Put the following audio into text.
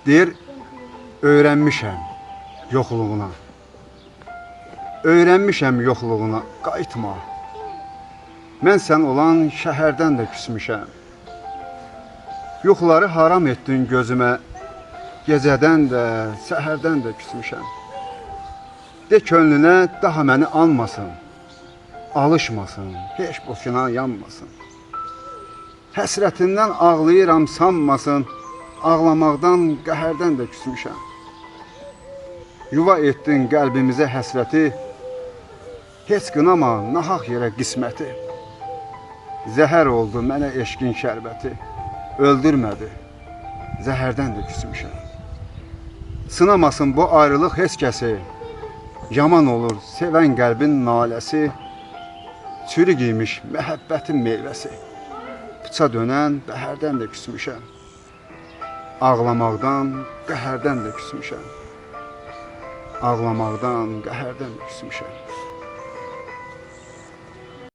Deyir, öyrənmişəm yoxluğuna. Öyrənmişəm yoxluğuna, qayıtma. Mən sən olan şəhərdən də küsmüşəm. Yuxuları haram etdin gözümə, gecədən də, səhərdən də küsmüşəm. De könlünə daha məni anmasın, alışmasın, heç boşuna yanmasın. Həsrətindən ağlayıram sanmasın, ağlamaqdan, qəhərdən də küsmüşəm. Yuva etdin qəlbimizə həsrəti, heç qınama nahaq yerə qisməti. Zəhər oldu mənə eşqin şərbəti, öldürmədi, zəhərdən də küsmüşəm. Sınamasın bu ayrılıq heç kəsi, yaman olur sevən qəlbin naləsi, çürük imiş məhəbbətin meyvəsi. Bıça dönən bəhərdən də küsmüşəm. Ağlamaqdan, qəhərdən də küsmüşəm. Ağlamaqdan, qəhərdən də küsmüşəm.